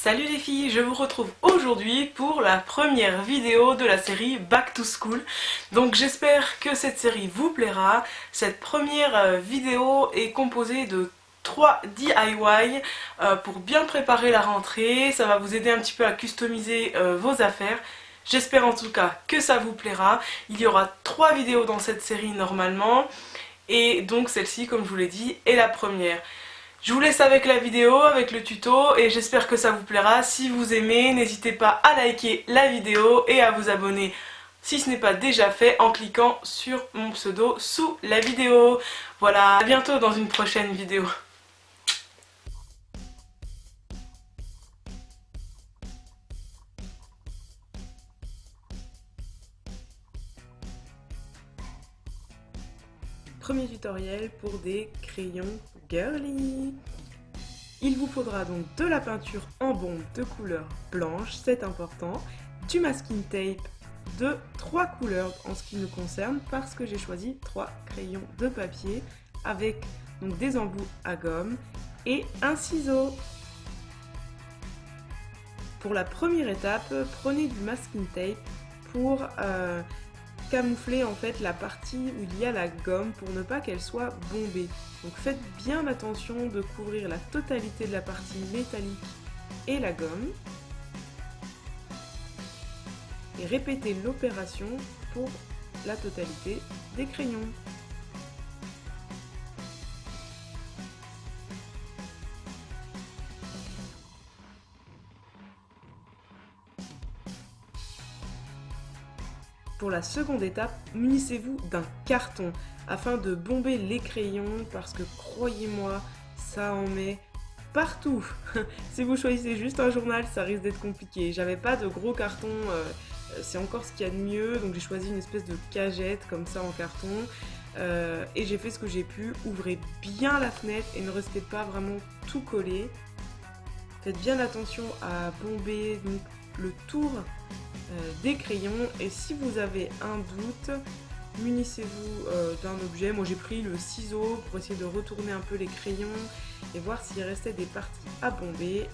Salut les filles, je vous retrouve aujourd'hui pour la première vidéo de la série Back to School. Donc j'espère que cette série vous plaira. Cette première vidéo est composée de 3 DIY pour bien préparer la rentrée. Ça va vous aider un petit peu à customiser vos affaires. J'espère en tout cas que ça vous plaira. Il y aura 3 vidéos dans cette série normalement. Et donc celle-ci, comme je vous l'ai dit, est la première. Je vous laisse avec la vidéo, avec le tuto et j'espère que ça vous plaira. Si vous aimez, n'hésitez pas à liker la vidéo et à vous abonner si ce n'est pas déjà fait en cliquant sur mon pseudo sous la vidéo. Voilà, à bientôt dans une prochaine vidéo. Premier tutoriel pour des crayons girly. Il vous faudra donc de la peinture en bombe de couleur blanche, c'est important, du masking tape de 3 couleurs en ce qui me concerne parce que j'ai choisi 3 crayons de papier avec donc des embouts à gomme et un ciseau. Pour la première étape, prenez du masking tape pour camoufler en fait la partie où il y a la gomme pour ne pas qu'elle soit bombée. Donc faites bien attention de couvrir la totalité de la partie métallique et la gomme. Et répétez l'opération pour la totalité des crayons. Pour la seconde étape, munissez-vous d'un carton afin de bomber les crayons parce que croyez-moi, ça en met partout. Si vous choisissez juste un journal, ça risque d'être compliqué. J'avais pas de gros carton, c'est encore ce qu'il y a de mieux, donc j'ai choisi une espèce de cagette comme ça en carton et j'ai fait ce que j'ai pu. Ouvrez bien la fenêtre et ne restez pas vraiment tout collé. Faites bien attention à bomber donc, le tour des crayons et si vous avez un doute, munissez-vous d'un objet. Moi j'ai pris le ciseau pour essayer de retourner un peu les crayons et voir s'il restait des parties à bomber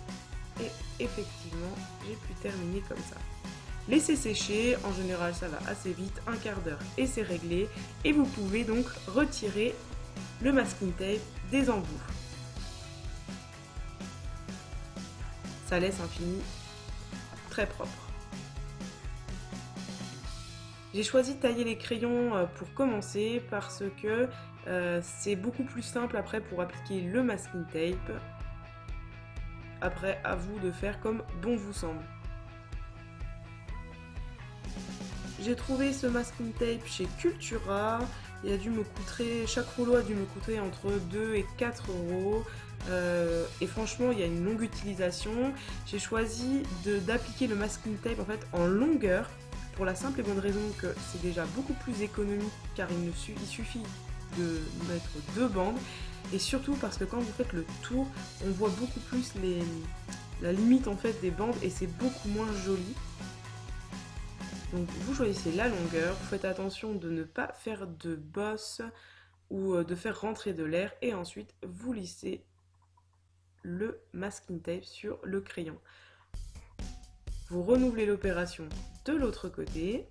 et effectivement j'ai pu terminer comme ça. Laissez sécher, en général ça va assez vite, un quart d'heure et c'est réglé et vous pouvez donc retirer le masking tape des embouts. Ça laisse un fini très propre. J'ai choisi de tailler les crayons pour commencer parce que c'est beaucoup plus simple après pour appliquer le masking tape. Après, à vous de faire comme bon vous semble. J'ai trouvé ce masking tape chez Cultura. Il a dû me coûter, chaque rouleau a dû me coûter entre 2 et 4 euros. Et franchement, il y a une longue utilisation. J'ai choisi d'appliquer le masking tape en fait en longueur. Pour la simple et bonne raison que c'est déjà beaucoup plus économique car il suffit de mettre 2 bandes et surtout parce que quand vous faites le tour, on voit beaucoup plus la limite en fait des bandes et c'est beaucoup moins joli. Donc vous choisissez la longueur, vous faites attention de ne pas faire de bosse ou de faire rentrer de l'air et ensuite vous lissez le masking tape sur le crayon. Vous renouvelez l'opération de l'autre côté.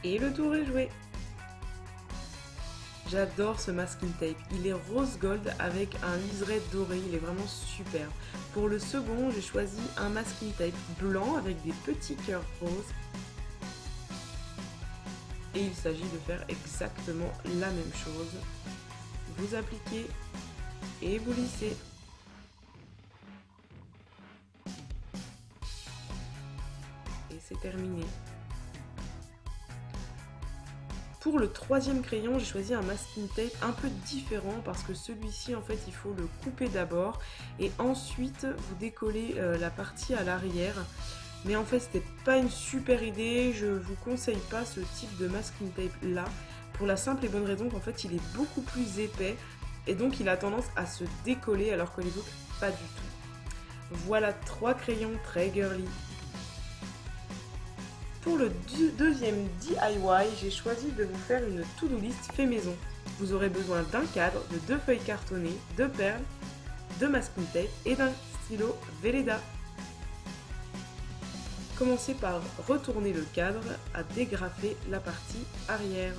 Et le tour est joué. J'adore ce masking tape, il est rose gold avec un liseré doré, il est vraiment super. Pour le second, j'ai choisi un masking tape blanc avec des petits cœurs roses. Et il s'agit de faire exactement la même chose. Vous appliquez et vous lissez. Et c'est terminé. Pour le troisième crayon, j'ai choisi un masking tape un peu différent parce que celui-ci, en fait, il faut le couper d'abord et ensuite vous décollez la partie à l'arrière. Mais en fait, c'était pas une super idée, je vous conseille pas ce type de masking tape là, pour la simple et bonne raison qu'en fait, il est beaucoup plus épais et donc il a tendance à se décoller alors que les autres, pas du tout. Voilà 3 crayons très girly. Pour le deuxième DIY, j'ai choisi de vous faire une to-do list fait maison. Vous aurez besoin d'un cadre, de 2 feuilles cartonnées, de perles, de masking tape et d'un stylo Velleda. Commencez par retourner le cadre à dégrafer la partie arrière.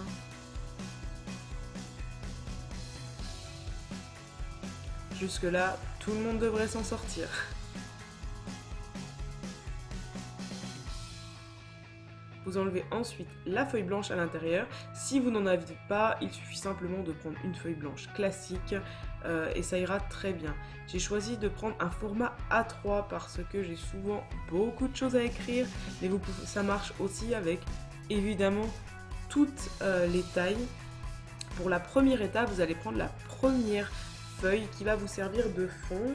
Jusque là, tout le monde devrait s'en sortir. Vous enlevez ensuite la feuille blanche à l'intérieur. Si vous n'en avez pas, il suffit simplement de prendre une feuille blanche classique et ça ira très bien. J'ai choisi de prendre un format A3 parce que j'ai souvent beaucoup de choses à écrire, mais ça marche aussi avec évidemment toutes les tailles. Pour la première étape, vous allez prendre la première feuille qui va vous servir de fond.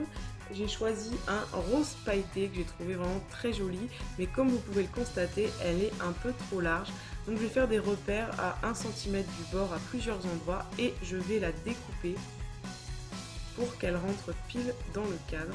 J'ai choisi un rose pailleté que j'ai trouvé vraiment très joli, mais comme vous pouvez le constater, elle est un peu trop large. Donc je vais faire des repères à 1 cm du bord à plusieurs endroits et je vais la découper pour qu'elle rentre pile dans le cadre.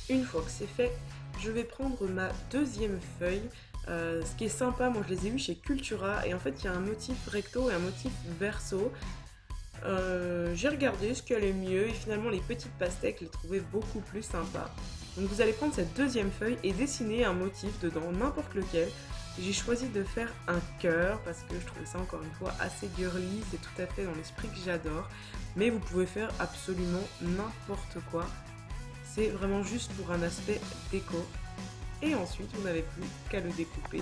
Une fois que c'est fait, je vais prendre ma deuxième feuille. Ce qui est sympa, moi je les ai eus chez Cultura et en fait il y a un motif recto et un motif verso. J'ai regardé ce qui allait mieux et finalement les petites pastèques, je les trouvais beaucoup plus sympas. Donc vous allez prendre cette deuxième feuille et dessiner un motif dedans, n'importe lequel. J'ai choisi de faire un cœur parce que je trouvais ça encore une fois assez girly, c'est tout à fait dans l'esprit que j'adore. Mais vous pouvez faire absolument n'importe quoi. C'est vraiment juste pour un aspect déco. Et ensuite, vous n'avez plus qu'à le découper.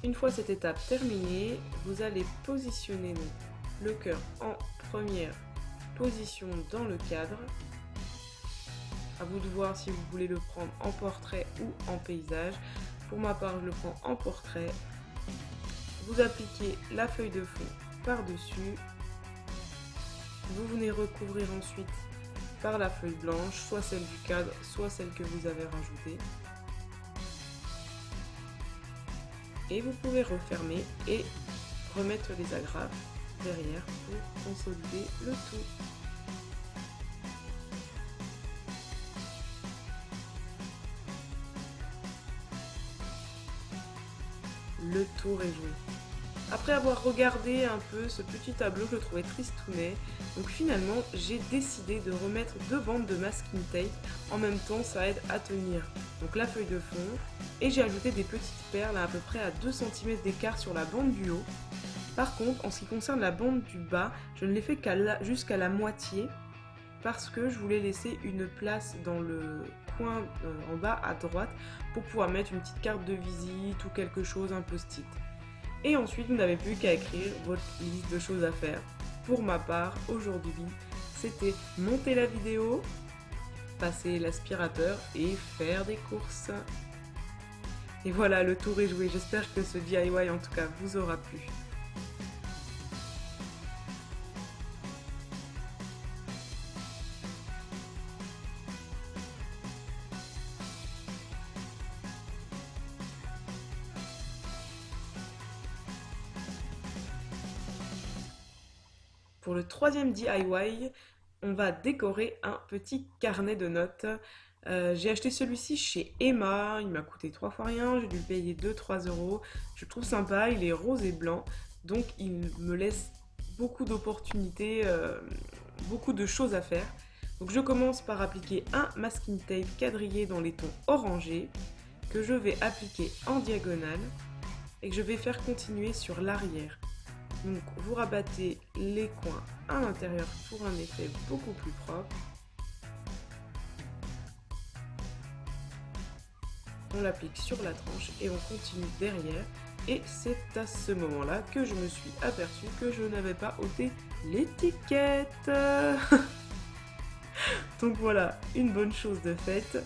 Une fois cette étape terminée, vous allez positionner donc le cœur en première position dans le cadre. À vous de voir si vous voulez le prendre en portrait ou en paysage. Pour ma part, je le prends en portrait. Vous appliquez la feuille de fond par-dessus. Vous venez recouvrir ensuite par la feuille blanche, soit celle du cadre, soit celle que vous avez rajoutée. Et vous pouvez refermer et remettre les agrafes derrière pour consolider le tout. Le tour est joué. Après avoir regardé un peu ce petit tableau, je le trouvais tristounet. Donc finalement, j'ai décidé de remettre 2 bandes de masking tape. En même temps, ça aide à tenir donc la feuille de fond. Et j'ai ajouté des petites perles à peu près à 2 cm d'écart sur la bande du haut. Par contre, en ce qui concerne la bande du bas, je ne l'ai fait jusqu'à la moitié parce que je voulais laisser une place dans le coin en bas à droite pour pouvoir mettre une petite carte de visite ou quelque chose, un post-it. Et ensuite, vous n'avez plus qu'à écrire votre liste de choses à faire. Pour ma part, aujourd'hui, c'était monter la vidéo, passer l'aspirateur et faire des courses. Et voilà, le tour est joué. J'espère que ce DIY en tout cas vous aura plu. Pour le troisième DIY, on va décorer un petit carnet de notes. J'ai acheté celui-ci chez Emma, il m'a coûté 3 fois rien, j'ai dû le payer 2-3 euros. Je le trouve sympa, il est rose et blanc, donc il me laisse beaucoup d'opportunités, beaucoup de choses à faire. Donc je commence par appliquer un masking tape quadrillé dans les tons orangés que je vais appliquer en diagonale et que je vais faire continuer sur l'arrière. Donc vous rabattez les coins à l'intérieur pour un effet beaucoup plus propre. On l'applique sur la tranche et on continue derrière. Et c'est à ce moment-là que je me suis aperçue que je n'avais pas ôté l'étiquette. Donc voilà, une bonne chose de faite.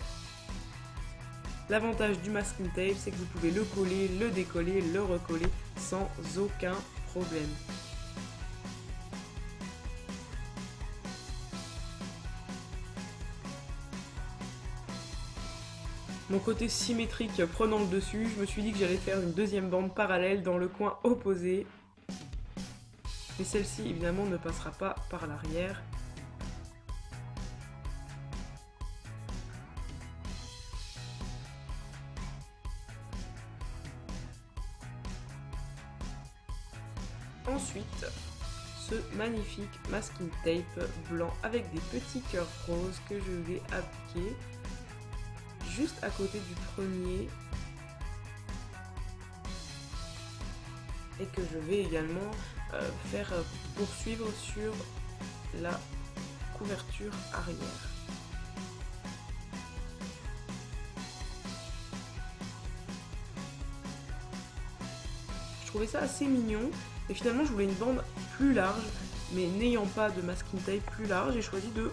L'avantage du masking tape, c'est que vous pouvez le coller, le décoller, le recoller sans aucun problème. Mon côté symétrique prenant le dessus, je me suis dit que j'allais faire une deuxième bande parallèle dans le coin opposé. Mais celle-ci, évidemment, ne passera pas par l'arrière. Ensuite, ce magnifique masking tape blanc avec des petits cœurs roses que je vais appliquer juste à côté du premier et que je vais également faire poursuivre sur la couverture arrière. Je trouvais ça assez mignon et finalement je voulais une bande plus large, mais n'ayant pas de masking tape plus large, j'ai choisi de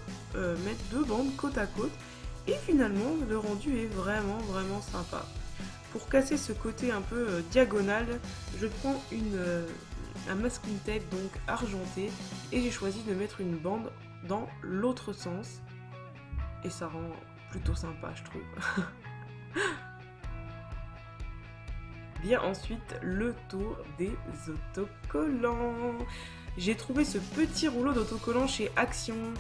mettre deux bandes côte à côte. Et finalement, le rendu est vraiment sympa. Pour casser ce côté un peu diagonal, je prends un masking tape donc argenté et j'ai choisi de mettre une bande dans l'autre sens. Et ça rend plutôt sympa, je trouve. Vient ensuite le tour des autocollants. J'ai trouvé ce petit rouleau d'autocollants chez Action.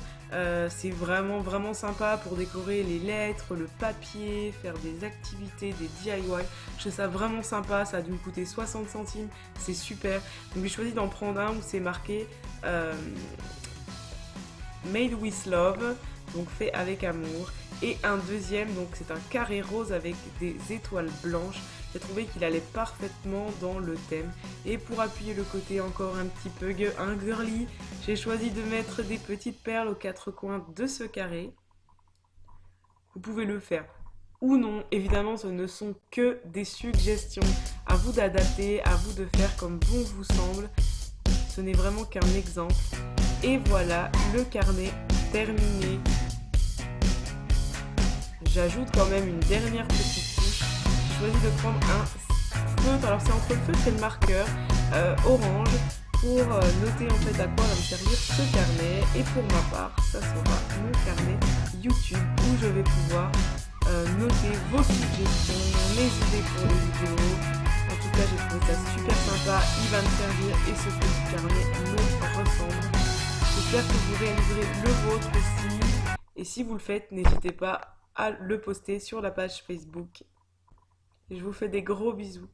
C'est vraiment sympa pour décorer les lettres, le papier, faire des activités, des DIY. Je trouve ça vraiment sympa, ça a dû me coûter 60 centimes, c'est super. Donc j'ai choisi d'en prendre un où c'est marqué Made with Love, donc fait avec amour. Et un deuxième, donc c'est un carré rose avec des étoiles blanches. J'ai trouvé qu'il allait parfaitement dans le thème. Et pour appuyer le côté encore un petit peu girly, j'ai choisi de mettre des petites perles aux quatre coins de ce carré. Vous pouvez le faire ou non. Évidemment, ce ne sont que des suggestions. À vous d'adapter, à vous de faire comme bon vous semble. Ce n'est vraiment qu'un exemple. Et voilà, le carnet terminé. J'ajoute quand même une dernière petite touche. J'ai choisi de prendre un feutre, alors c'est entre le feutre et le marqueur orange pour noter en fait à quoi va me servir ce carnet. Et pour ma part, ça sera mon carnet YouTube où je vais pouvoir noter vos suggestions, mes idées pour les vidéos. En tout cas, j'ai trouvé ça super sympa, il va me servir et ce petit carnet me ressemble. J'espère que vous réaliserez le vôtre aussi. Et si vous le faites, n'hésitez pas à le poster sur la page Facebook. Et je vous fais des gros bisous.